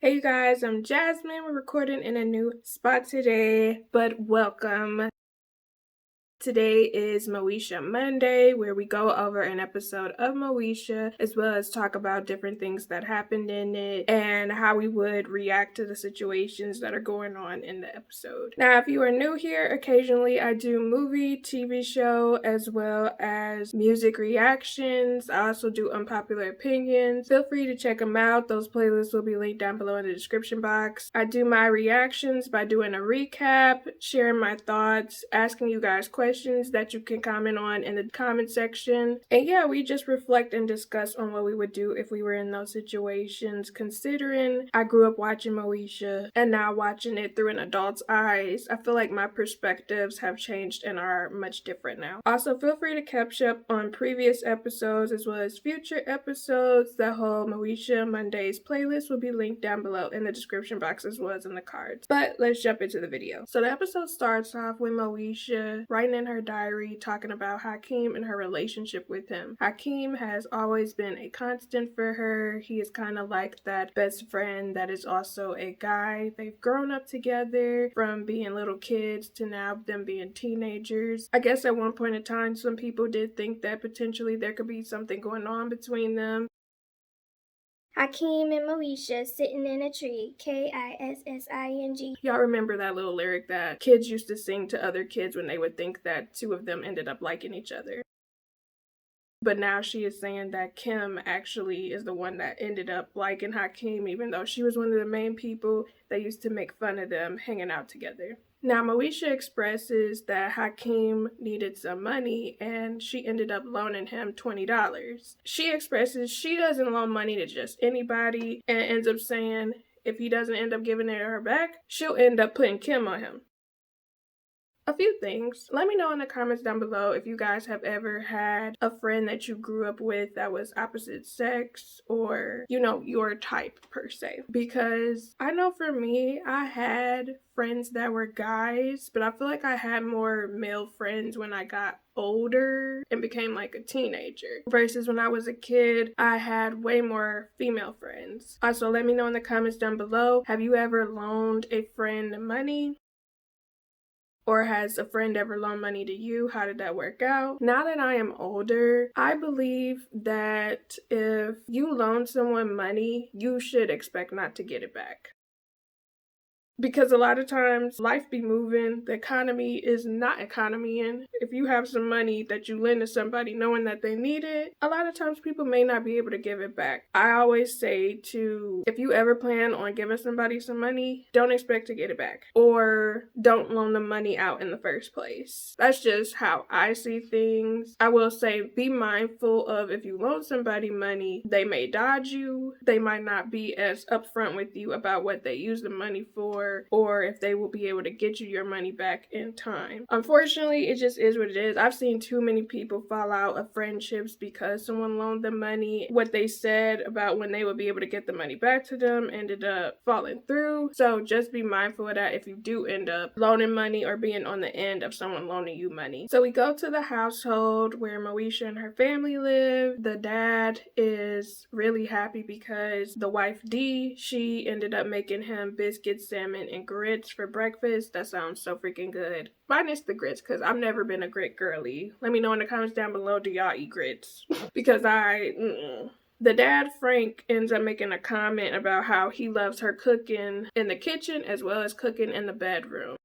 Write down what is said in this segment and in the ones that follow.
Hey you guys, I'm Jasmine. We're recording in a new spot today, but welcome. Today is Moesha Monday, where we go over an episode of Moesha, as well as talk about different things that happened in it and how we would react to the situations that are going on in the episode. Now, if you are new here, occasionally I do movie, TV show, as well as music reactions. I also do unpopular opinions. Feel free to check them out. Those playlists will be linked down below in the description box. I do my reactions by doing a recap, sharing my thoughts, asking you guys questions that you can comment on in the comment section. And yeah, we just reflect and discuss on what we would do if we were in those situations, considering I grew up watching Moesha and now watching it through an adult's eyes. I feel like my perspectives have changed and are much different now. Also, feel free to catch up on previous episodes as well as future episodes. The whole Moesha Mondays playlist will be linked down below in the description box as well as in the cards. But let's jump into the video. So the episode starts off with Moesha writing in her diary talking about Hakeem and her relationship with him. Hakeem has always been a constant for her. He is kind of like that best friend that is also a guy. They've grown up together from being little kids to now them being teenagers. I guess at one point in time, some people did think that potentially there could be something going on between them. Hakeem and Moesha sitting in a tree, Kissing. Y'all remember that little lyric that kids used to sing to other kids when they would think that two of them ended up liking each other? But now she is saying that Kim actually is the one that ended up liking Hakeem, even though she was one of the main people that used to make fun of them hanging out together. Now, Moesha expresses that Hakeem needed some money and she ended up loaning him $20. She expresses she doesn't loan money to just anybody and ends up saying if he doesn't end up giving it her back, she'll end up putting Kim on him. A few things. Let me know in the comments down below if you guys have ever had a friend that you grew up with that was opposite sex or, your type per se. Because I know for me, I had friends that were guys, but I feel like I had more male friends when I got older and became like a teenager. Versus when I was a kid, I had way more female friends. Also, let me know in the comments down below, have you ever loaned a friend money? Or has a friend ever loaned money to you? How did that work out? Now that I am older, I believe that if you loan someone money, you should expect not to get it back. Because a lot of times life be moving, the economy is not economying. If you have some money that you lend to somebody knowing that they need it, a lot of times people may not be able to give it back. I always say if you ever plan on giving somebody some money, don't expect to get it back. Or don't loan the money out in the first place. That's just how I see things. I will say be mindful of if you loan somebody money, they may dodge you. They might not be as upfront with you about what they use the money for, or if they will be able to get you your money back in time. Unfortunately, it just is what it is. I've seen too many people fall out of friendships because someone loaned them money. What they said about when they would be able to get the money back to them ended up falling through. So just be mindful of that if you do end up loaning money or being on the end of someone loaning you money. So we go to the household where Moesha and her family live. The dad is really happy because the wife Dee, she ended up making him biscuits, salmon, and grits for breakfast. That sounds so freaking good. Minus the grits, because I've never been a grit girly. Let me know in the comments down below, do y'all eat grits? Because The dad, Frank, ends up making a comment about how he loves her cooking in the kitchen as well as cooking in the bedroom.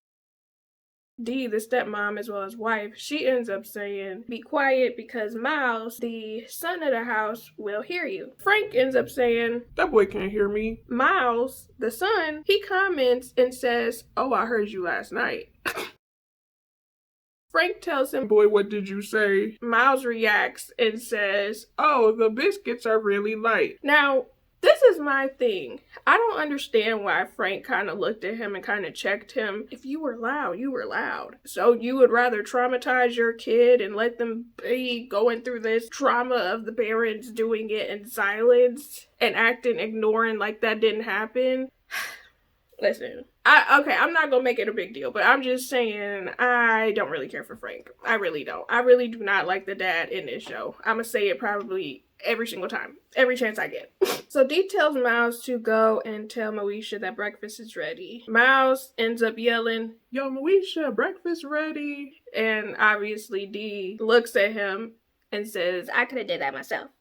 Dee, the stepmom as well as wife, she ends up saying, be quiet because Miles, the son of the house, will hear you. Frank ends up saying, that boy can't hear me. Miles, the son, he comments and says, oh, I heard you last night. Frank tells him, boy, what did you say? Miles reacts and says, oh, the biscuits are really light. Now, this is my thing. I don't understand why Frank kind of looked at him and kind of checked him. If you were loud, you were loud. So you would rather traumatize your kid and let them be going through this trauma of the parents doing it in silence and ignoring like that didn't happen? Listen, I'm not gonna make it a big deal, but I'm just saying I don't really care for Frank. I really don't. I really do not like the dad in this show. I'm gonna say it probably every single time, every chance I get. So Dee tells Miles to go and tell Moesha that breakfast is ready. Miles ends up yelling, "Yo, Moesha, breakfast ready!" And obviously Dee looks at him and says, I could have did that myself.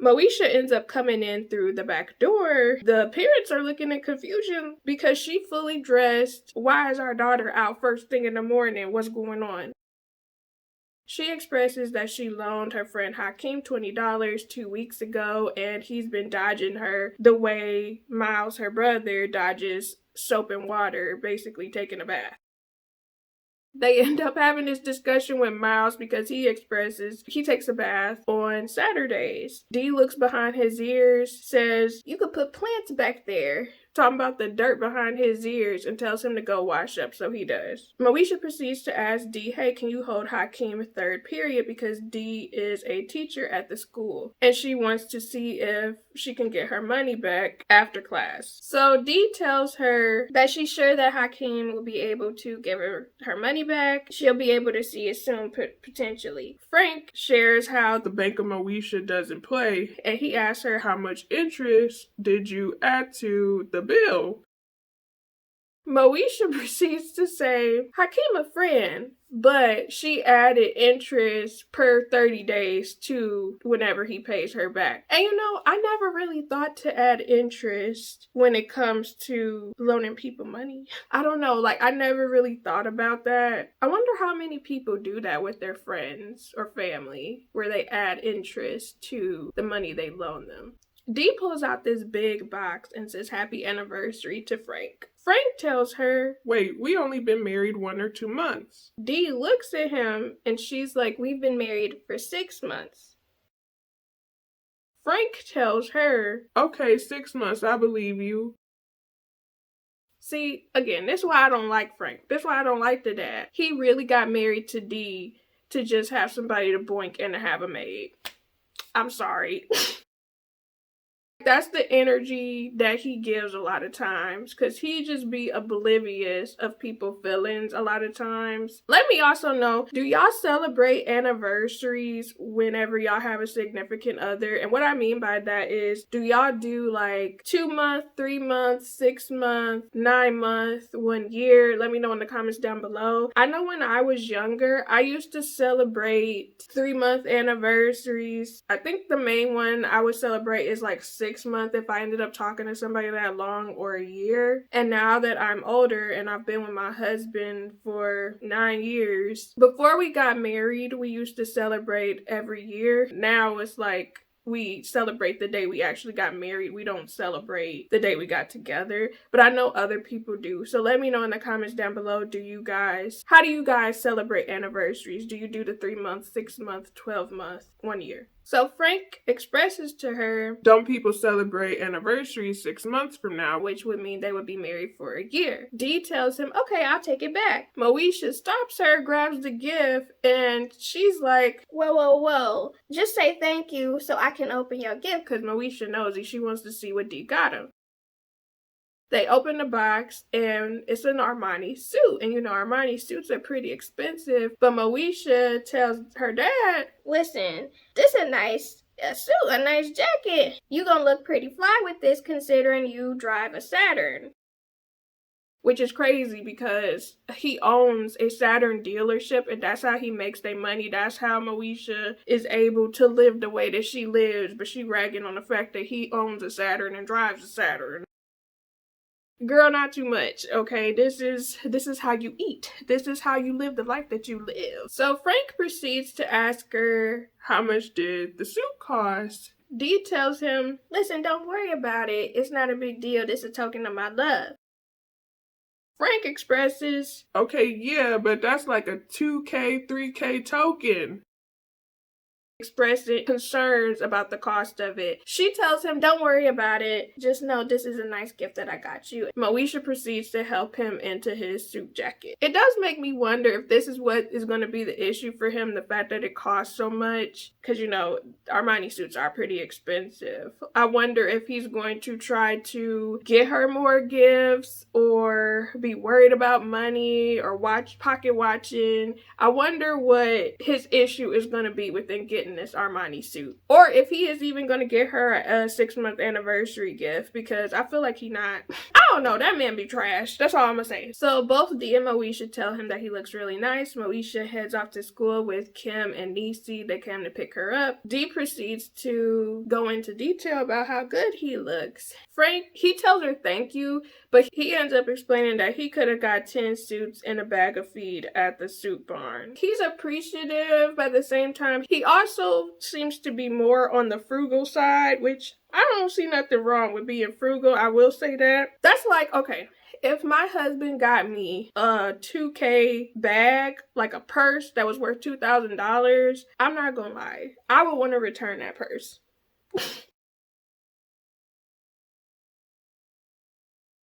Moesha ends up coming in through the back door. The parents are looking in confusion because she fully dressed. Why is our daughter out first thing in the morning? What's going on? She expresses that she loaned her friend Hakeem $20 2 weeks ago, and he's been dodging her the way Miles, her brother, dodges soap and water, basically taking a bath. They end up having this discussion with Miles because he expresses he takes a bath on Saturdays. Dee looks behind his ears, says, "You could put plants back there," talking about the dirt behind his ears, and tells him to go wash up, so he does. Moesha proceeds to ask Dee, "Hey, can you hold Hakeem third period?" because Dee is a teacher at the school, and she wants to see if she can get her money back after class. So Dee tells her that she's sure that Hakeem will be able to give her money back. She'll be able to see it soon, potentially. Frank shares how the Bank of Moesha doesn't play, and he asks her, "How much interest did you add to the bill?" Moesha proceeds to say, "Hakeem a friend, but she added interest per 30 days to whenever he pays her back." And I never really thought to add interest when it comes to loaning people money. I don't know, I never really thought about that. I wonder how many people do that with their friends or family, where they add interest to the money they loan them. Dee pulls out this big box and says happy anniversary to Frank. Frank tells her, "Wait, we only been married 1 or 2 months. Dee looks at him and she's like, "We've been married for 6 months. Frank tells her, "Okay, 6 months, I believe you." See, again, this is why I don't like Frank. This is why I don't like the dad. He really got married to Dee to just have somebody to boink and to have a maid. I'm sorry. That's the energy that he gives a lot of times, because he just be oblivious of people's feelings a lot of times. Let me also know, do y'all celebrate anniversaries whenever y'all have a significant other? And what I mean by that is, do y'all do 2 month, 3 months, 6 month, 9 month, 1 year? Let me know in the comments down below. I know when I was younger, I used to celebrate 3-month anniversaries. I think the main one I would celebrate is 6 months if I ended up talking to somebody that long, or a year. And now that I'm older and I've been with my husband for 9 years, before we got married, we used to celebrate every year. Now it's we celebrate the day we actually got married. We don't celebrate the day we got together, but I know other people do. So let me know in the comments down below, how do you guys celebrate anniversaries? Do you do the 3 months, 6 months, 12 months, 1 year? So Frank expresses to her, "Don't people celebrate anniversaries 6 months from now?" Which would mean they would be married for a year. Dee tells him, "Okay, I'll take it back." Moesha stops her, grabs the gift, and she's like, Whoa. Just say thank you so I can open your gift. Because Moesha knows she wants to see what Dee got him. They open the box, and it's an Armani suit. And Armani suits are pretty expensive. But Moesha tells her dad, "Listen, this is a nice suit, a nice jacket. You gonna look pretty fly with this considering you drive a Saturn." Which is crazy because he owns a Saturn dealership, and that's how he makes their money. That's how Moesha is able to live the way that she lives. But she ragging on the fact that he owns a Saturn and drives a Saturn. Girl, not too much, okay? This is how you eat. This is how you live the life that you live. So Frank proceeds to ask her, "How much did the suit cost?" Dee tells him, "Listen, don't worry about it. It's not a big deal. This is a token of my love." Frank expresses, "Okay, yeah, but that's like a 2K, 3K token." expressing concerns about the cost of it. She tells him, don't worry about it. Just know this is a nice gift that I got you. Moesha proceeds to help him into his suit jacket. It does make me wonder if this is what is going to be the issue for him, the fact that it costs so much. Because, you know, Armani suits are pretty expensive. I wonder if he's going to try to get her more gifts or be worried about money or pocket watching. I wonder what his issue is going to be within getting this Armani suit, or if he is even going to get her a 6-month anniversary gift, because I feel like he not. I don't know, that man be trash. That's all I'm gonna say. So both Dee and Moesha tell him that he looks really nice. Moesha heads off to school with Kim and Niecy. They came to pick her up. Dee proceeds to go into detail about how good he looks. Frank, he tells her thank you, but he ends up explaining that he could have got 10 suits and a bag of feed at the suit barn. He's appreciative, but at the same time, he also seems to be more on the frugal side, which I don't see nothing wrong with being frugal. I will say that. That's like, okay, if my husband got me a $2K bag, like a purse that was worth $2,000, I'm not gonna lie, I would want to return that purse.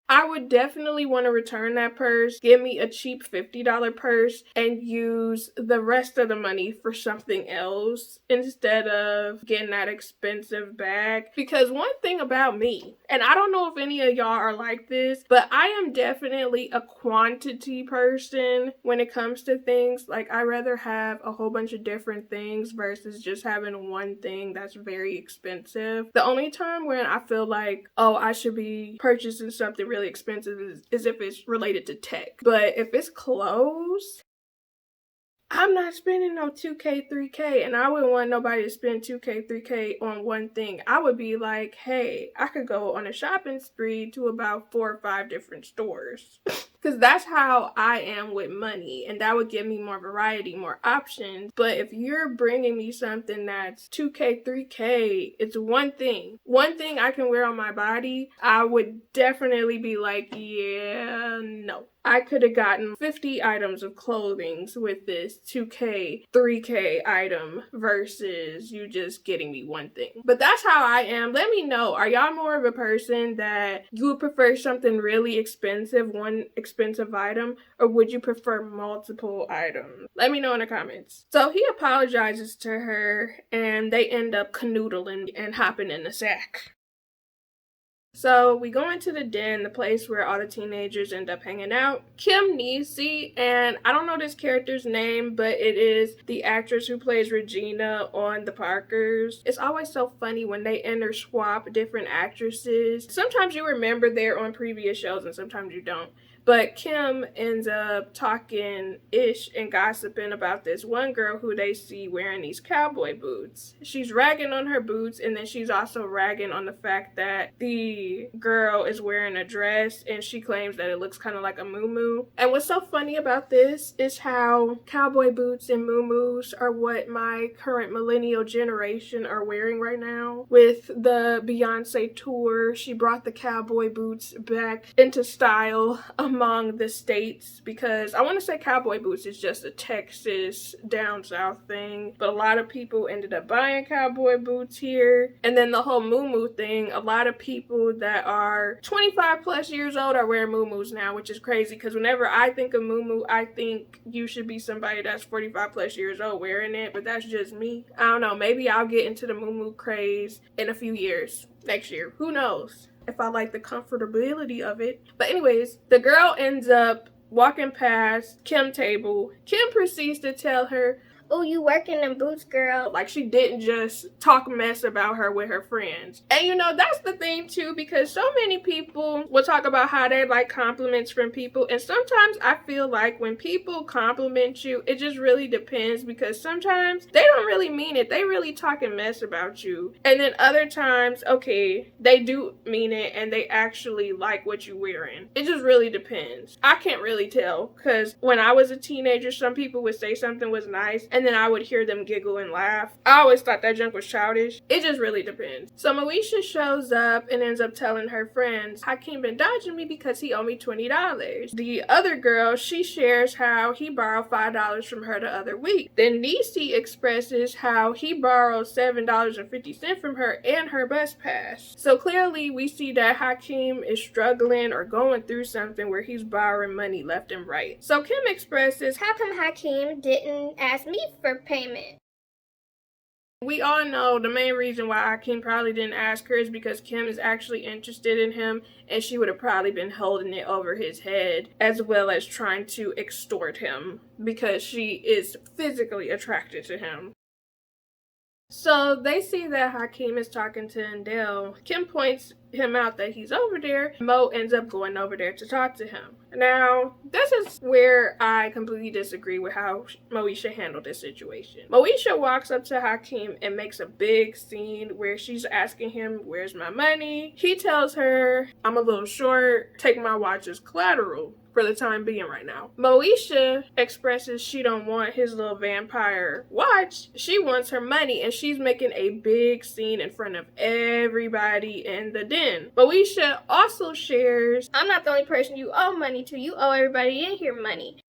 I would definitely want to return that purse, give me a cheap $50 purse, and use the rest of the money for something else instead of getting that expensive bag. Because one thing about me, and I don't know if any of y'all are like this, but I am definitely a quantity person when it comes to things. Like, I rather have a whole bunch of different things versus just having one thing that's very expensive. The only time when I feel like, oh, I should be purchasing something really expensive is if it's related to tech. But if it's clothes, I'm not spending no 2K, 3K, and I wouldn't want nobody to spend 2K, 3K on one thing. I would be like, hey, I could go on a shopping spree to about 4 or 5 different stores. Because that's how I am with money, and that would give me more variety, more options. But if you're bringing me something that's 2K, 3K, it's one thing I can wear on my body, I would definitely be like, yeah, no. I could have gotten 50 items of clothing with this 2K, 3K item versus you just getting me one thing. But that's how I am. Let me know. Are y'all more of a person that you would prefer something really expensive, one expensive item, or would you prefer multiple items? Let me know in the comments. So he apologizes to her and they end up canoodling and hopping in the sack. So we go into the den, the place where all the teenagers end up hanging out. Kim Niecy, and I don't know this character's name, but it is the actress who plays Regina on The Parkers. It's always so funny when they interswap different actresses. Sometimes you remember they're on previous shows and sometimes you don't. But Kim ends up talking ish and gossiping about this one girl who they see wearing these cowboy boots. She's ragging on her boots, and then she's also ragging on the fact that the girl is wearing a dress and she claims that it looks kind of like a muumuu. And what's so funny about this is how cowboy boots and muumuus are what my current millennial generation are wearing right now. With the Beyonce tour, she brought the cowboy boots back into style among the states, because I want to say cowboy boots is just a Texas down south thing, but a lot of people ended up buying cowboy boots here. And then the whole muumuu thing, a lot of people that are 25 plus years old are wearing muumuus now, which is crazy because whenever I think of muumuu, I think you should be somebody that's 45 plus years old wearing it, but that's just me. I don't know, maybe I'll get into the muumuu craze in a few years, next year, who knows, if I like the comfortability of it. But anyways, the girl ends up walking past Kim's table. Kim proceeds to tell her, "Oh, you working in boots, girl." Like she didn't just talk mess about her with her friends. And you know, that's the thing too, because so many people will talk about how they like compliments from people. And sometimes I feel like when people compliment you, it just really depends, because sometimes they don't really mean it. They really talking mess about you. And then other times, okay, they do mean it and they actually like what you're wearing. It just really depends. I can't really tell, because when I was a teenager, some people would say something was nice and then I would hear them giggle and laugh. I always thought that junk was childish. It just really depends. So Moesha shows up and ends up telling her friends, Hakeem been dodging me because he owed me $20. The other girl, she shares how he borrowed $5 from her the other week. Then Niecy expresses how he borrowed $7.50 from her and her bus pass. So clearly we see that Hakeem is struggling or going through something where he's borrowing money left and right. So Kim expresses, how come Hakeem didn't ask me for payment? We all know the main reason why Hakeem probably didn't ask her is because Kim is actually interested in him, and she would have probably been holding it over his head as well as trying to extort him because she is physically attracted to him. So they see that Hakeem is talking to Ndell. Kim points him out that he's over there. Mo ends up going over there to talk to him. Now, this is where I completely disagree with how Moesha handled this situation. Moesha walks up to Hakeem and makes a big scene where she's asking him, where's my money? He tells her, I'm a little short, take my watch as collateral for the time being right now. Moesha expresses she don't want his little vampire watch. She wants her money, and she's making a big scene in front of everybody in the den. Moesha also shares, I'm not the only person you owe money to. You owe everybody in here money.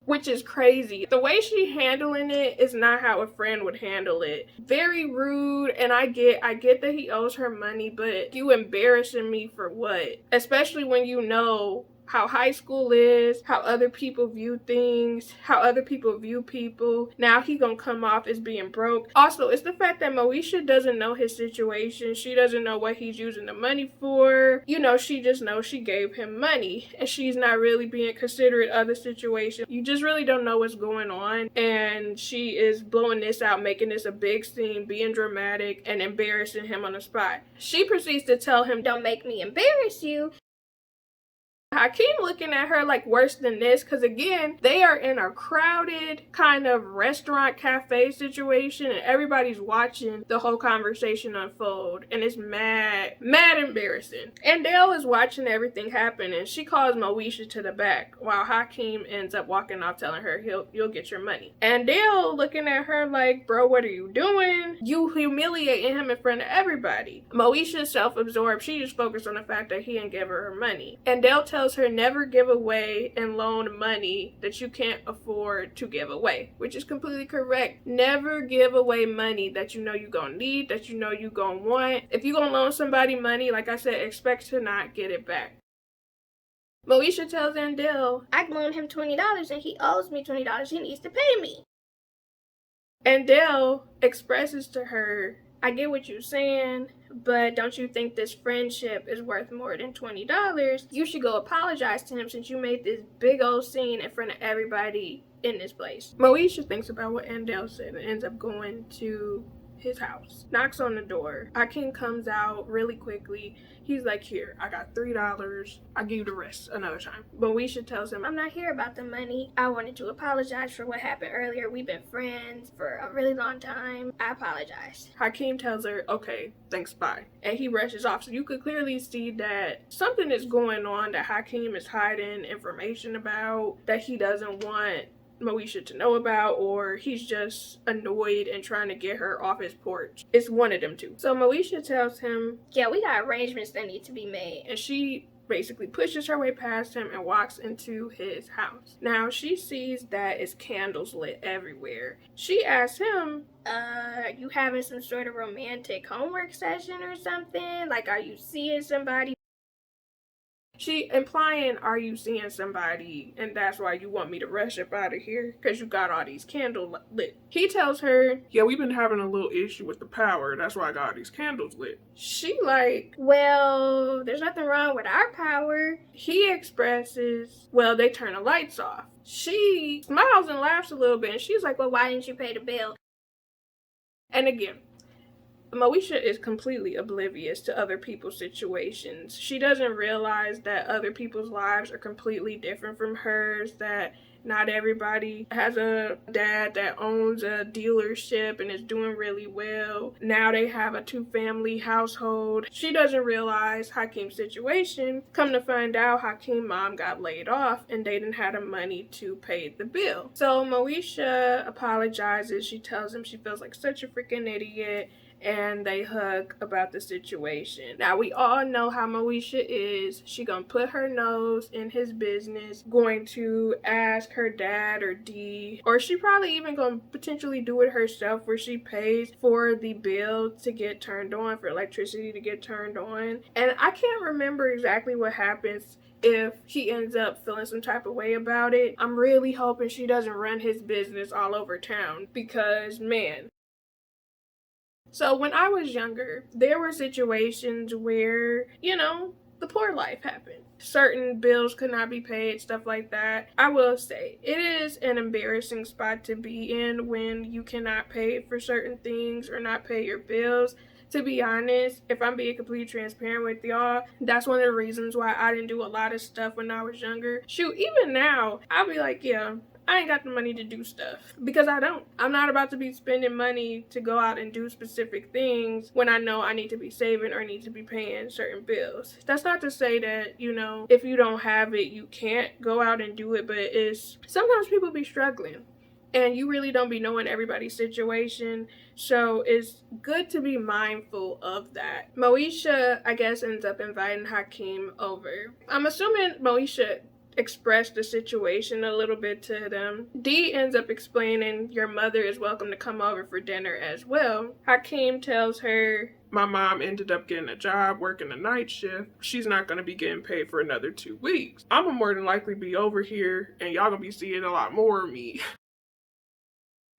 Which is crazy. The way she handling it is not how a friend would handle it. Very rude, and I get that he owes her money, but you embarrassing me for what? Especially when you know how high school is, how other people view things, how other people view people. Now he gonna come off as being broke. Also, it's the fact that Moesha doesn't know his situation. She doesn't know what he's using the money for. You know, she just knows she gave him money, and she's not really being considerate of the situation. You just really don't know what's going on, and she is blowing this out, making this a big scene, being dramatic, and embarrassing him on the spot. She proceeds to tell him, don't make me embarrass you. Hakeem looking at her like worse than this, because again, they are in a crowded kind of restaurant cafe situation and everybody's watching the whole conversation unfold, and it's mad embarrassing. And Ndell is watching everything happen, and she calls Moesha to the back while Hakeem ends up walking off telling her you'll get your money. And Ndell looking at her like, bro, what are you doing? You humiliating him in front of everybody. Moesha's self-absorbed. She just focused on the fact that he didn't give her money. And Ndell tells her never give away and loan money that you can't afford to give away, which is completely correct. Never give away money that you know you're gonna need, that you know you're gonna want. If you're gonna loan somebody money, like I said, expect to not get it back. Moesha tells Ndell, I loaned him $20 and he owes me $20. He needs to pay me. Ndell expresses to her, I get what you're saying, but don't you think this friendship is worth more than $20? You should go apologize to him since you made this big old scene in front of everybody in this place. Moesha thinks about what Ndell said and ends up going to his house. Knocks on the door. Hakeem comes out really quickly. He's like, here, I got $3. I'll give you the rest another time. Moesha tells him, I'm not here about the money. I wanted to apologize for what happened earlier. We've been friends for a really long time. I apologize. Hakeem tells her, okay, thanks, bye. And he rushes off. So you could clearly see that something is going on that Hakeem is hiding information about, that he doesn't want Moesha to know about, or he's just annoyed and trying to get her off his porch. It's one of them two. So Moesha tells him, yeah, we got arrangements that need to be made. And she basically pushes her way past him and walks into his house. Now she sees that it's candles lit everywhere. She asks him, you having some sort of romantic homework session or something? Like, are you seeing somebody? She implying, are you seeing somebody, and that's why you want me to rush up out of here because you got all these candles lit. He tells her, yeah, we've been having a little issue with the power. That's why I got all these candles lit. She like, well, there's nothing wrong with our power. He expresses, well, they turn the lights off. She smiles and laughs a little bit, and she's like, well, why didn't you pay the bill? And again, Moesha is completely oblivious to other people's situations. She doesn't realize that other people's lives are completely different from hers, that not everybody has a dad that owns a dealership and is doing really well. Now they have a 2-family household. She doesn't realize Hakeem's situation. Come to find out, Hakeem's mom got laid off and they didn't have the money to pay the bill. So Moesha apologizes. She tells him she feels like such a freaking idiot, and they hug about the situation. Now, we all know how Moesha is. She gonna put her nose in his business, going to ask her dad or D, or she probably even gonna potentially do it herself, where she pays for the bill to get turned on, for electricity to get turned on. And I can't remember exactly what happens if he ends up feeling some type of way about it. I'm really hoping she doesn't run his business all over town, because, man. So when I was younger, there were situations where, the poor life happened. Certain bills could not be paid, stuff like that. I will say, it is an embarrassing spot to be in when you cannot pay for certain things or not pay your bills. To be honest, if I'm being completely transparent with y'all, that's one of the reasons why I didn't do a lot of stuff when I was younger. Shoot, even now, I'll be like, yeah, I ain't got the money to do stuff, because I don't. I'm not about to be spending money to go out and do specific things when I know I need to be saving or need to be paying certain bills. That's not to say that, if you don't have it, you can't go out and do it, but sometimes people be struggling. And you really don't be knowing everybody's situation. So it's good to be mindful of that. Moesha, I guess, ends up inviting Hakeem over. I'm assuming Moesha expressed the situation a little bit to them. Dee ends up explaining your mother is welcome to come over for dinner as well. Hakeem tells her, my mom ended up getting a job working a night shift. She's not going to be getting paid for another 2 weeks. I'm going to more than likely be over here and y'all going to be seeing a lot more of me.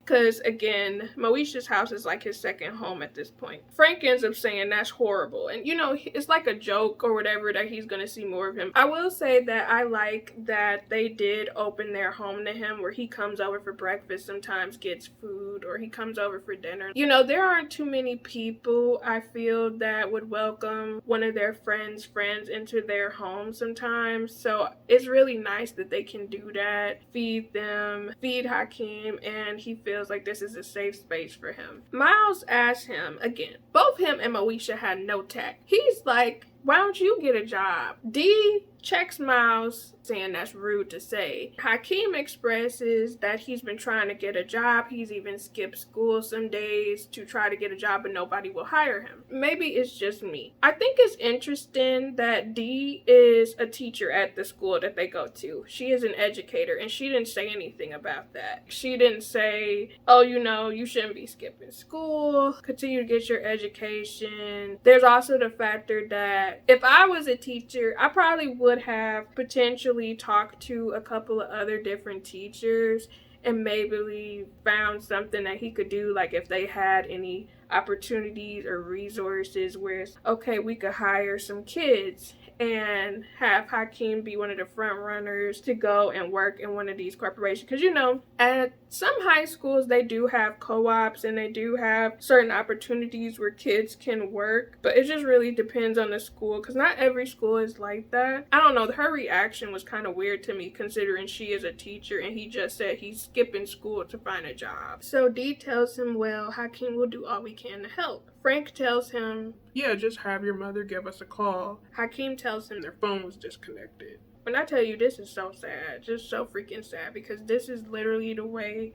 Because, again, Moesha's house is like his second home at this point. Frank ends up saying that's horrible. And, it's like a joke or whatever that he's going to see more of him. I will say that I like that they did open their home to him, where he comes over for breakfast, sometimes gets food, or he comes over for dinner. There aren't too many people, I feel, that would welcome one of their friends' into their home sometimes. So it's really nice that they can do that. Feed them, feed Hakeem, and he feels like this is a safe space for him. Miles asks him, again, both him and Moesha had no tact. He's like, why don't you get a job? Dee checks Miles, saying that's rude to say. Hakeem expresses that he's been trying to get a job. He's even skipped school some days to try to get a job, but nobody will hire him. Maybe it's just me. I think it's interesting that Dee is a teacher at the school that they go to. She is an educator, and she didn't say anything about that. She didn't say, oh, you shouldn't be skipping school. Continue to get your education. There's also the factor that if I was a teacher, I probably would have potentially talked to a couple of other different teachers and maybe found something that he could do, like if they had any opportunities or resources where it's, okay, we could hire some kids and have Hakeem be one of the front runners to go and work in one of these corporations. Because, at some high schools, they do have co-ops and they do have certain opportunities where kids can work. But it just really depends on the school, because not every school is like that. I don't know. Her reaction was kind of weird to me, considering she is a teacher and he just said he's skipping school to find a job. So Dee tells him, well, Hakeem will do all we can to help. Frank tells him, yeah, just have your mother give us a call. Hakeem tells him their phone was disconnected. When I tell you, this is so sad, just so freaking sad, because this is literally the way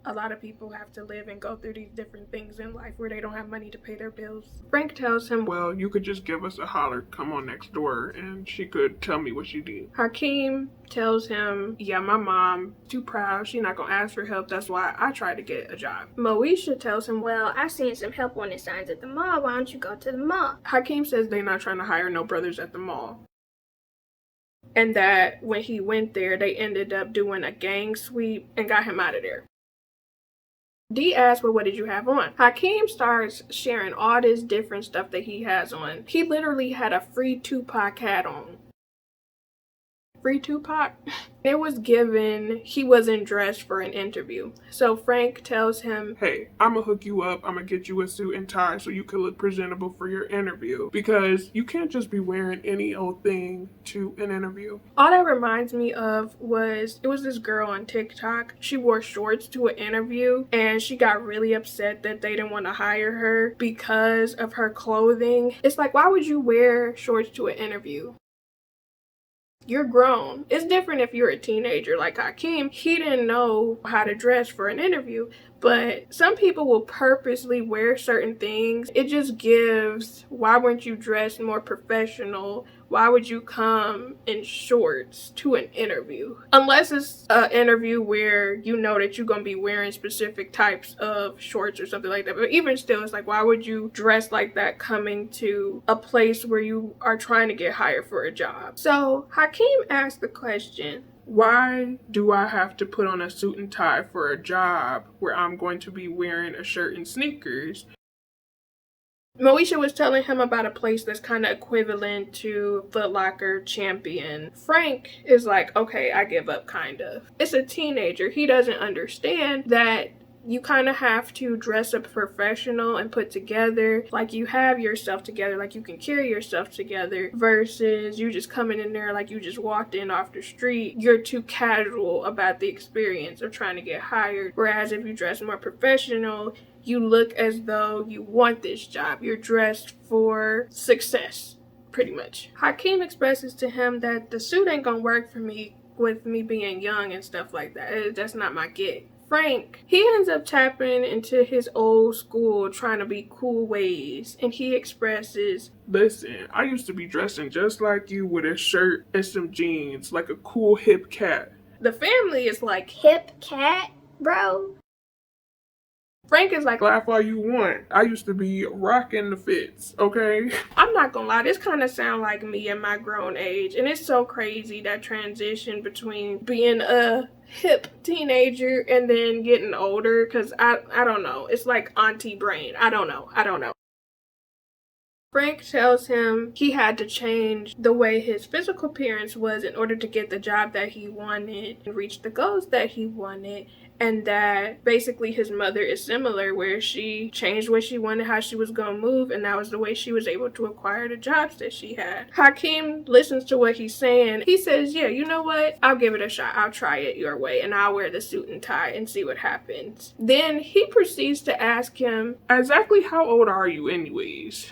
a lot of people have to live and go through these different things in life where they don't have money to pay their bills. Frank tells him, well, you could just give us a holler, come on next door, and she could tell me what she did. Hakeem tells him, yeah, my mom too proud, she not gonna ask for help, that's why I tried to get a job. Moesha tells him, well, I seen some help wanted signs at the mall, why don't you go to the mall? Hakeem says they're not trying to hire no brothers at the mall. And that when he went there, they ended up doing a gang sweep and got him out of there. Dee asks, well, what did you have on? Hakeem starts sharing all this different stuff that he has on. He literally had a free Tupac hat on. Free Tupac. It was given he wasn't dressed for an interview. So Frank tells him, hey, I'm gonna hook you up. I'm gonna get you a suit and tie so you can look presentable for your interview. Because you can't just be wearing any old thing to an interview. All that reminds me of was, it was this girl on TikTok. She wore shorts to an interview and she got really upset that they didn't want to hire her because of her clothing. It's like, why would you wear shorts to an interview? You're grown. It's different if you're a teenager like Hakeem. He didn't know how to dress for an interview, but some people will purposely wear certain things. It just gives, why weren't you dressed more professional? Why would you come in shorts to an interview? Unless it's an interview where you know that you're going to be wearing specific types of shorts or something like that. But even still, it's like, why would you dress like that coming to a place where you are trying to get hired for a job? So Hakeem asked the question, why do I have to put on a suit and tie for a job where I'm going to be wearing a shirt and sneakers? Moesha was telling him about a place that's kind of equivalent to Foot Locker, Champion. Frank is like, okay, I give up, kind of. It's a teenager. He doesn't understand that you kind of have to dress up professional and put together, like you have yourself together, like you can carry yourself together, versus you just coming in there like you just walked in off the street. You're too casual about the experience of trying to get hired. Whereas if you dress more professional, you look as though you want this job. You're dressed for success, pretty much. Hakeem expresses to him that the suit ain't gonna work for me with me being young and stuff like that. That's not my gig. Frank, he ends up tapping into his old school trying to be cool ways, and he expresses, listen, I used to be dressing just like you with a shirt and some jeans, like a cool hip cat. The family is like, hip cat, bro? Frank is like, laugh all you want. I used to be rocking the fits, okay? I'm not gonna lie, this kind of sound like me at my grown age. And it's so crazy, that transition between being a hip teenager and then getting older. Because I don't know. It's like auntie brain. I don't know. Frank tells him he had to change the way his physical appearance was in order to get the job that he wanted and reach the goals that he wanted. And that basically his mother is similar, where she changed what she wanted, how she was going to move, and that was the way she was able to acquire the jobs that she had. Hakeem listens to what he's saying. He says, yeah, you know what? I'll give it a shot. I'll try it your way, and I'll wear the suit and tie and see what happens. Then he proceeds to ask him, exactly how old are you anyways?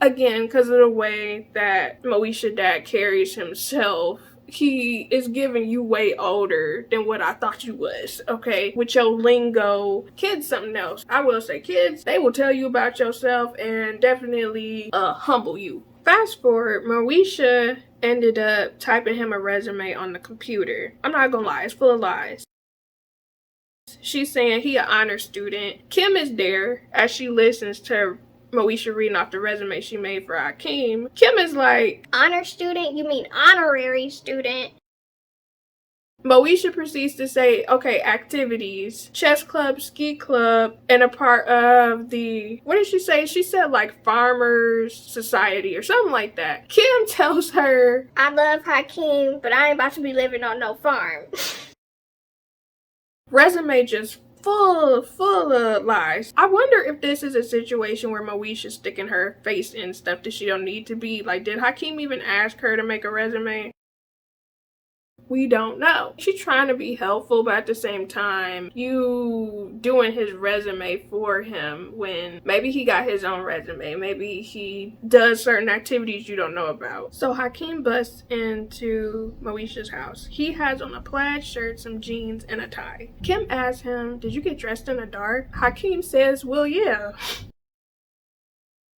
Again, because of the way that Moesha dad carries himself, he is giving you way older than what I thought you was, okay? With your lingo. Kids something else. I will say, kids, they will tell you about yourself and definitely humble you. Fast forward, Moesha ended up typing him a resume on the computer. I'm not gonna lie, it's full of lies. She's saying he an honor student. Kim is there as she listens to Moesha reading off the resume she made for Hakeem. Kim is like, honor student? You mean honorary student? Moesha proceeds to say, okay, activities, chess club, ski club, and a part of the, what did she say? She said like farmers society or something like that. Kim tells her, I love Hakeem, but I ain't about to be living on no farm. resume just full of lies. I wonder if this is a situation where Moesha's sticking her face in stuff that she don't need to be. Like, did Hakeem even ask her to make a resume? We don't know. She's trying to be helpful, but at the same time, you doing his resume for him when maybe he got his own resume. Maybe he does certain activities you don't know about. So Hakeem busts into Moesha's house. He has on a plaid shirt, some jeans, and a tie. Kim asks him, did you get dressed in the dark? Hakeem says, well, yeah.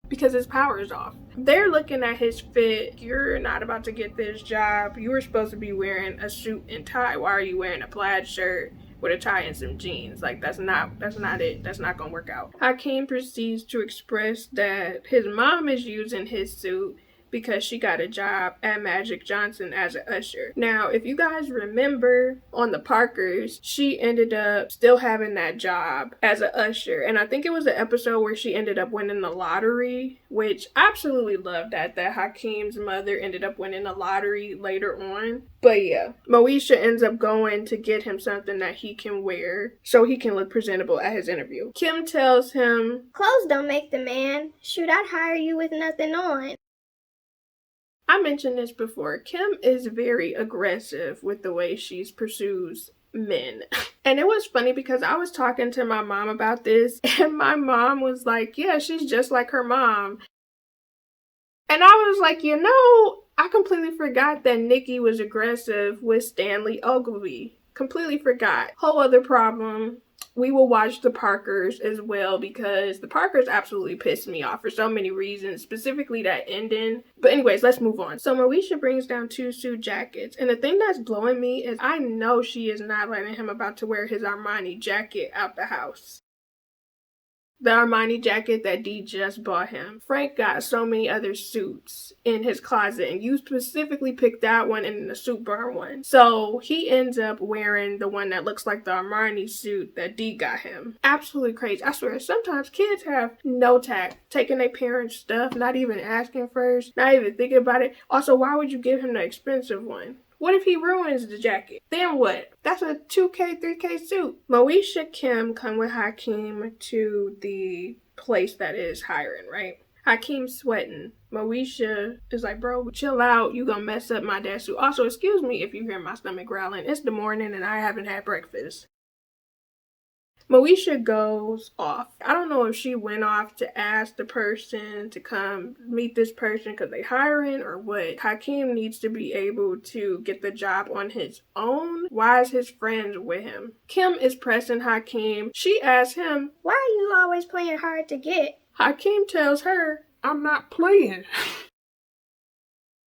Because his power is off. They're looking at his fit. You're not about to get this job. You were supposed to be wearing a suit and tie. Why are you wearing a plaid shirt with a tie and some jeans? Like, that's not it. That's not gonna work out. Hakeem proceeds to express that his mom is using his suit because she got a job at Magic Johnson as an usher. Now, if you guys remember on the Parkers, she ended up still having that job as an usher. And I think it was an episode where she ended up winning the lottery, which I absolutely loved that Hakeem's mother ended up winning the lottery later on. But yeah, Moesha ends up going to get him something that he can wear so he can look presentable at his interview. Kim tells him, "Clothes don't make the man. Shoot, I'd hire you with nothing on." I mentioned this before. Kim is very aggressive with the way she pursues men. And it was funny because I was talking to my mom about this, and my mom was like, yeah, she's just like her mom. And I was like, I completely forgot that Nikki was aggressive with Stanley Ogilvy. Completely forgot. Whole other problem. We will watch the Parkers as well because the Parkers absolutely pissed me off for so many reasons, specifically that ending. But anyways, let's move on. So Moesha brings down 2 suit jackets, and the thing that's blowing me is I know she is not letting him about to wear his Armani jacket out the house. The Armani jacket that Dee just bought him. Frank got so many other suits in his closet, and you specifically picked that one and the suit burn one. So he ends up wearing the one that looks like the Armani suit that Dee got him. Absolutely crazy. I swear, sometimes kids have no tact. Taking their parents' stuff, not even asking first, not even thinking about it. Also, why would you give him the expensive one? What if he ruins the jacket? Then what? That's a 2K, 3K suit. Moesha Kim come with Hakeem to the place that is hiring, right? Hakeem's sweating. Moesha is like, bro, chill out. You gonna mess up my dad's suit. Also, excuse me if you hear my stomach growling. It's the morning and I haven't had breakfast. Moesha goes off. I don't know if she went off to ask the person to come meet this person because they hiring or what. Hakeem needs to be able to get the job on his own. Why is his friends with him? Kim is pressing Hakeem. She asks him, "Why are you always playing hard to get?" Hakeem tells her, I'm not playing.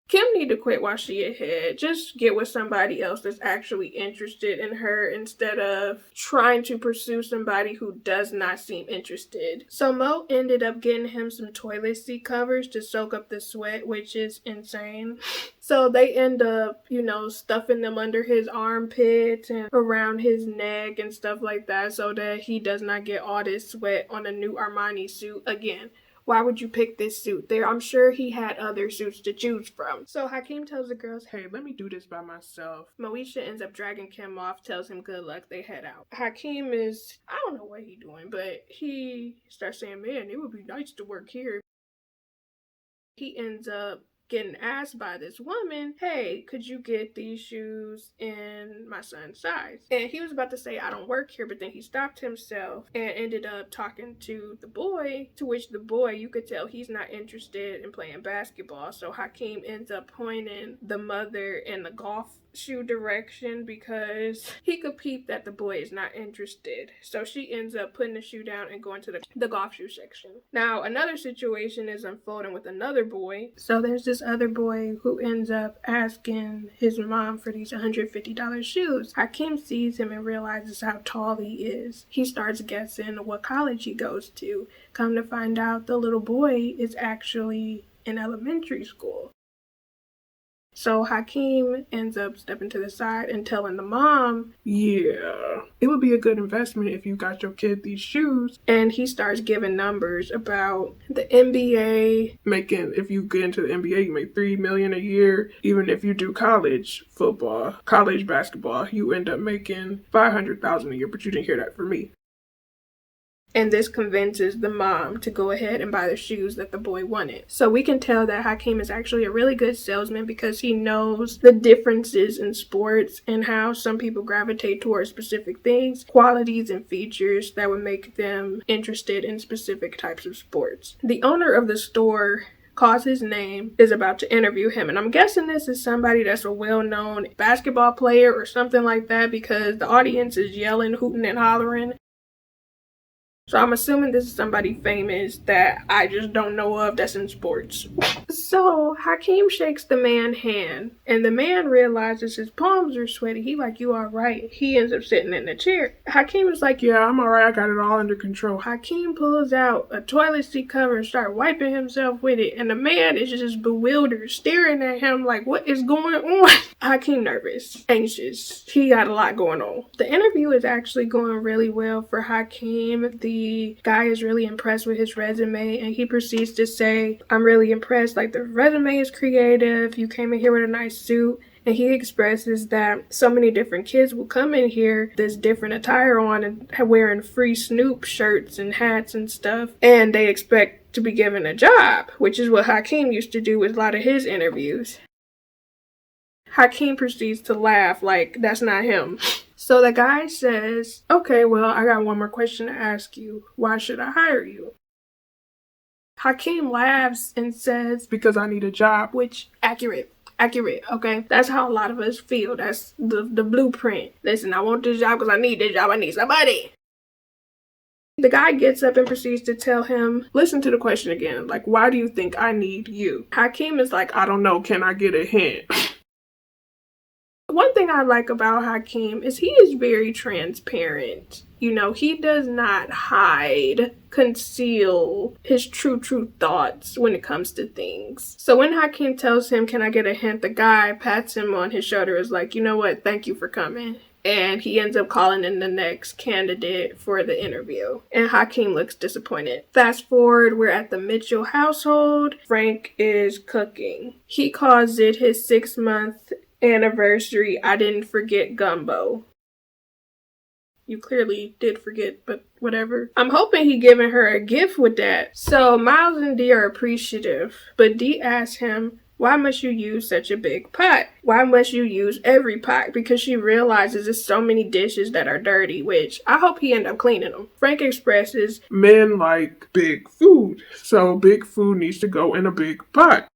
Kim need to quit while she ahead. Just get with somebody else that's actually interested in her instead of trying to pursue somebody who does not seem interested. So Mo ended up getting him some toilet seat covers to soak up the sweat, which is insane. So they end up, stuffing them under his armpits and around his neck and stuff like that so that he does not get all this sweat on a new Armani suit again. Why would you pick this suit? I'm sure he had other suits to choose from. So Hakeem tells the girls, Hey, let me do this by myself. Moesha ends up dragging Kim off, tells him good luck, they head out. Hakeem is, I don't know what he's doing, but he starts saying, man, it would be nice to work here. He ends up getting asked by this woman, hey, could you get these shoes in my son's size? And he was about to say, I don't work here, but then he stopped himself and ended up talking to the boy, to which the boy, you could tell he's not interested in playing basketball. So Hakeem ends up pointing the mother in the golf shoe direction because he could peep that the boy is not interested. So she ends up putting the shoe down and going to the golf shoe section. Now, another situation is unfolding with another boy. So there's this other boy who ends up asking his mom for these $150 shoes. Hakeem sees him and realizes how tall he is. He starts guessing what college he goes to. Come to find out, the little boy is actually in elementary school. So Hakeem ends up stepping to the side and telling the mom, yeah, it would be a good investment if you got your kid these shoes. And he starts giving numbers about the NBA. If you get into the NBA, you make $3 million a year. Even if you do college football, college basketball, you end up making $500,000 a year, but you didn't hear that from me. And this convinces the mom to go ahead and buy the shoes that the boy wanted. So we can tell that Hakeem is actually a really good salesman because he knows the differences in sports and how some people gravitate towards specific things, qualities, and features that would make them interested in specific types of sports. The owner of the store calls his name, is about to interview him. And I'm guessing this is somebody that's a well-known basketball player or something like that because the audience is yelling, hooting, and hollering. So I'm assuming this is somebody famous that I just don't know of that's in sports. So Hakeem shakes the man's hand, and the man realizes his palms are sweaty. He like, you alright? He ends up sitting in the chair. Hakeem is like, Yeah, I'm alright. I got it all under control. Hakeem pulls out a toilet seat cover and starts wiping himself with it, and the man is just bewildered, staring at him like, what is going on? Hakeem nervous, anxious. He got a lot going on. The interview is actually going really well for Hakeem. The guy is really impressed with his resume, and he proceeds to say, I'm really impressed. Like, the resume is creative. You came in here with a nice suit. And he expresses that so many different kids will come in here, this different attire on and wearing free Snoop shirts and hats and stuff. And they expect to be given a job, which is what Hakeem used to do with a lot of his interviews. Hakeem proceeds to laugh like that's not him. So the guy says, okay, well, I got one more question to ask you. Why should I hire you? Hakeem laughs and says, because I need a job. Which, accurate, okay? That's how a lot of us feel. That's the blueprint. Listen, I want this job because I need this job. I need somebody. The guy gets up and proceeds to tell him, listen to the question again. Like, why do you think I need you? Hakeem is like, I don't know. Can I get a hint? One thing I like about Hakeem is he is very transparent. You know, he does not hide, conceal his true thoughts when it comes to things. So when Hakeem tells him, can I get a hint? The guy pats him on his shoulder, is like, you know what? Thank you for coming. And he ends up calling in the next candidate for the interview. And Hakeem looks disappointed. Fast forward, we're at the Mitchell household. Frank is cooking. He calls it his 6-month anniversary. I didn't forget gumbo. You clearly did forget, but whatever. I'm hoping he giving her a gift with that. So Miles and Dee are appreciative, but Dee asks him, why must you use such a big pot? Why must you use every pot? Because she realizes there's so many dishes that are dirty, which I hope he end up cleaning them. Frank expresses, men like big food, so big food needs to go in a big pot.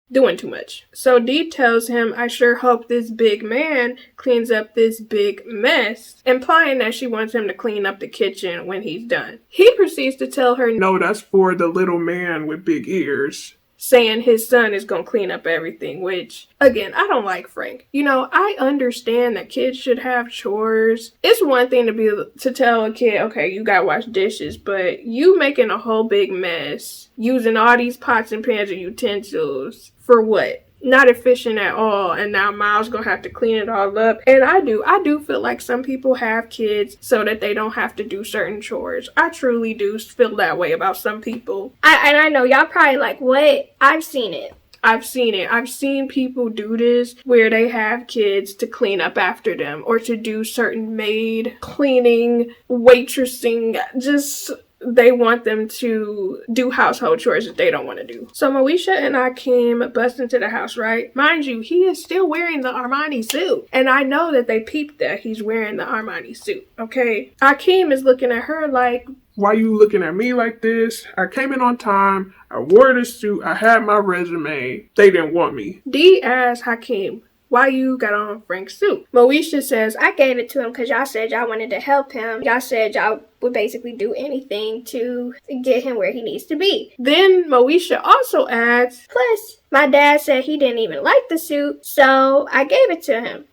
Doing too much. So Dee tells him, I sure hope this big man cleans up this big mess, implying that she wants him to clean up the kitchen when he's done. He proceeds to tell her, no, that's for the little man with big ears. Saying his son is gonna clean up everything, which, again, I don't like Frank. You know, I understand that kids should have chores. It's one thing to tell a kid, okay, you gotta wash dishes, but you making a whole big mess, using all these pots and pans and utensils, for what? Not efficient at all, and now Miles gonna have to clean it all up. And I do feel like some people have kids so that they don't have to do certain chores. I truly do feel that way about some people. I know y'all probably like, what? I've seen it. I've seen people do this where they have kids to clean up after them or to do certain maid cleaning, waitressing, just they want them to do household chores that they don't want to do. So Moesha and Hakeem bust into the house, right? Mind you, he is still wearing the Armani suit. And I know that they peeped that he's wearing the Armani suit, okay? Hakeem is looking at her like, why you looking at me like this? I came in on time. I wore the suit. I had my resume. They didn't want me. Dee asks Hakeem, why you got on Frank's suit? Moesha says, I gave it to him because y'all said y'all wanted to help him. Y'all said y'all would basically do anything to get him where he needs to be. Then Moesha also adds, plus, my dad said he didn't even like the suit, so I gave it to him.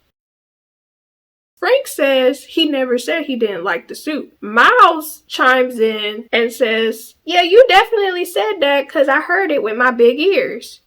Frank says he never said he didn't like the suit. Miles chimes in and says, yeah, you definitely said that because I heard it with my big ears.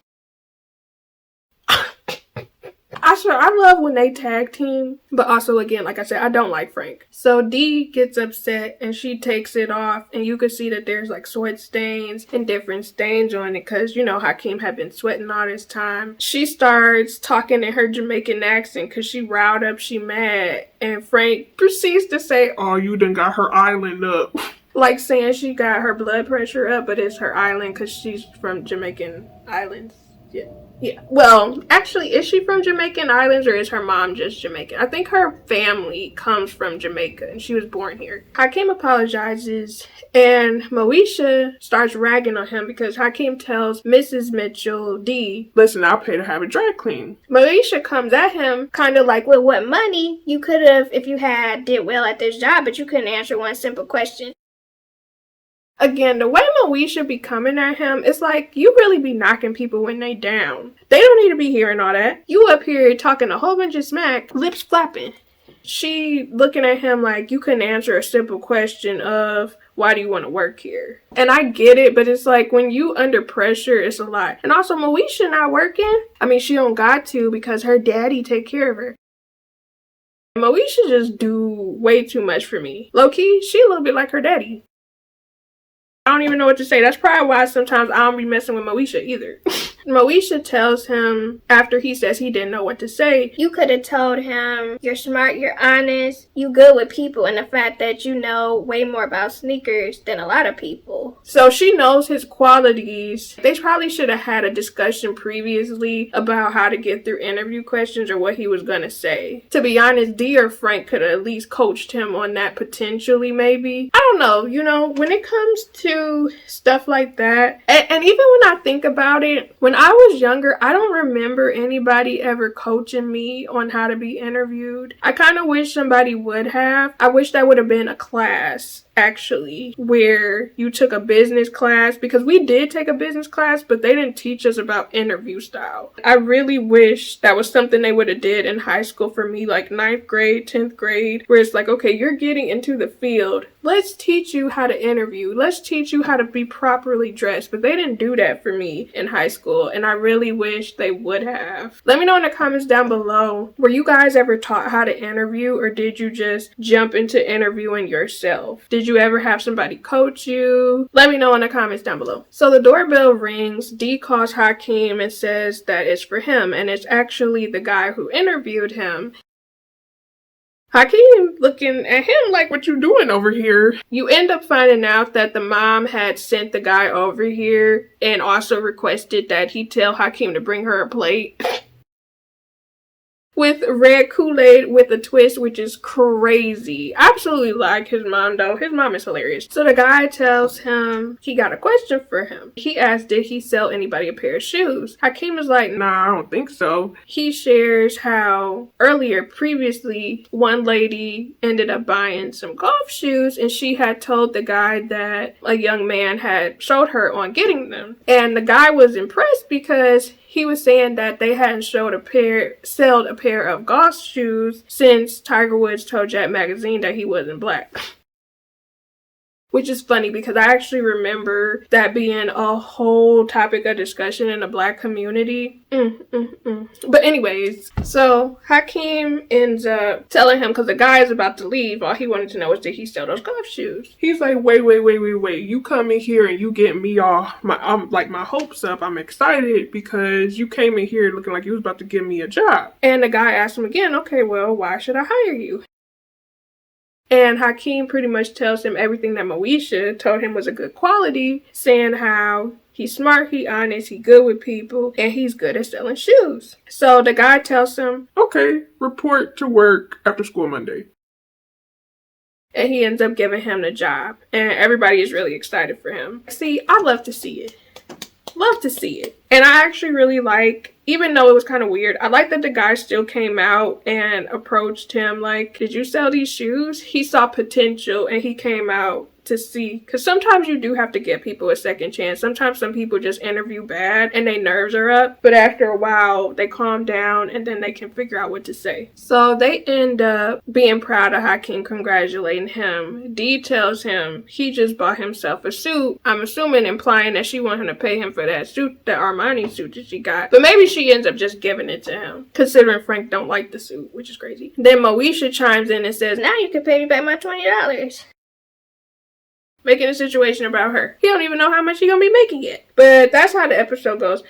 I swear, I love when they tag team, but also, again, like I said, I don't like Frank. So Dee gets upset and she takes it off, and you can see that there's like sweat stains and different stains on it because, you know, Hakeem had been sweating all this time. She starts talking in her Jamaican accent because she riled up, she mad, and Frank proceeds to say, oh, you done got her island up. Like saying she got her blood pressure up, but it's her island because she's from Jamaican Islands. Yeah. Well, actually, is she from Jamaican Islands or is her mom just Jamaican? I think her family comes from Jamaica and she was born here. Hakeem apologizes and Moesha starts ragging on him because Hakeem tells Mrs. Mitchell, Dee, listen, I'll pay to have it dry clean. Moesha comes at him kind of like, with what money you could have if you had did well at this job, but you couldn't answer one simple question. Again, the way Moesha be coming at him, it's like, you really be knocking people when they down. They don't need to be hearing all that. You up here talking a whole bunch of smack, lips flapping. She looking at him like you couldn't answer a simple question of, why do you want to work here? And I get it, but it's like when you under pressure, it's a lot. And also, Moesha not working. I mean, she don't got to because her daddy take care of her. Moesha just do way too much for me. Low-key, she a little bit like her daddy. I don't even know what to say. That's probably why sometimes I don't be messing with Moesha either. Moesha tells him, after he says he didn't know what to say, you could have told him, you're smart, you're honest, you good with people, and the fact that you know way more about sneakers than a lot of people. So she knows his qualities. They probably should have had a discussion previously about how to get through interview questions or what he was going to say. To be honest, Dee or Frank could have at least coached him on that potentially, maybe. I don't know, when it comes to stuff like that, and even when I think about it, when I was younger, I don't remember anybody ever coaching me on how to be interviewed. I kind of wish somebody would have. I wish that would have been a class, actually, where you took a business class, because we did take a business class, but they didn't teach us about interview style. I really wish that was something they would have did in high school for me, like 9th grade, 10th grade, where it's like, okay, you're getting into the field. Let's teach you how to interview. Let's teach you how to be properly dressed. But they didn't do that for me in high school, and I really wish they would have. Let me know in the comments down below, were you guys ever taught how to interview, or did you just jump into interviewing yourself? Did you ever have somebody coach you? Let me know in the comments down below. So the doorbell rings. Dee calls Hakeem and says that it's for him, and it's actually the guy who interviewed him. Hakeem looking at him like, what you doing over here? You end up finding out that the mom had sent the guy over here and also requested that he tell Hakeem to bring her a plate with red Kool-Aid with a twist, which is crazy. I absolutely like his mom, though. His mom is hilarious. So the guy tells him he got a question for him. He asked, did he sell anybody a pair of shoes? Hakeem is like, Nah, I don't think so. He shares how previously, one lady ended up buying some golf shoes, and she had told the guy that a young man had showed her on getting them. And the guy was impressed because he was saying that they hadn't sold a pair of golf shoes since Tiger Woods told Jet Magazine that he wasn't black. Which is funny because I actually remember that being a whole topic of discussion in the black community. But anyways, so Hakeem ends up telling him, because the guy is about to leave, all he wanted to know was, did he sell those golf shoes? He's like, wait. You come in here and you get me all my hopes up. I'm excited because you came in here looking like you was about to give me a job. And the guy asked him again, okay, well, why should I hire you? And Hakeem pretty much tells him everything that Moesha told him was a good quality, saying how he's smart, he honest, he good with people, and he's good at selling shoes. So the guy tells him, okay, report to work after school Monday. And he ends up giving him the job. And everybody is really excited for him. See, I love to see it. Love to see it. And I actually really like, even though it was kind of weird, I like that the guy still came out and approached him like, did you sell these shoes? He saw potential and he came out to see, because sometimes you do have to give people a second chance. Sometimes some people just interview bad and their nerves are up, but after a while they calm down and then they can figure out what to say. So they end up being proud of Hakeem, congratulating him. Dee tells him he just bought himself a suit. I'm assuming implying that she wanted him to pay him for that suit, the Armani suit that she got, but maybe she ends up just giving it to him, considering Frank don't like the suit, which is crazy. Then Moesha chimes in and says, now you can pay me back my $20. Making a situation about her. He don't even know how much he gonna be making yet. But that's how the episode goes.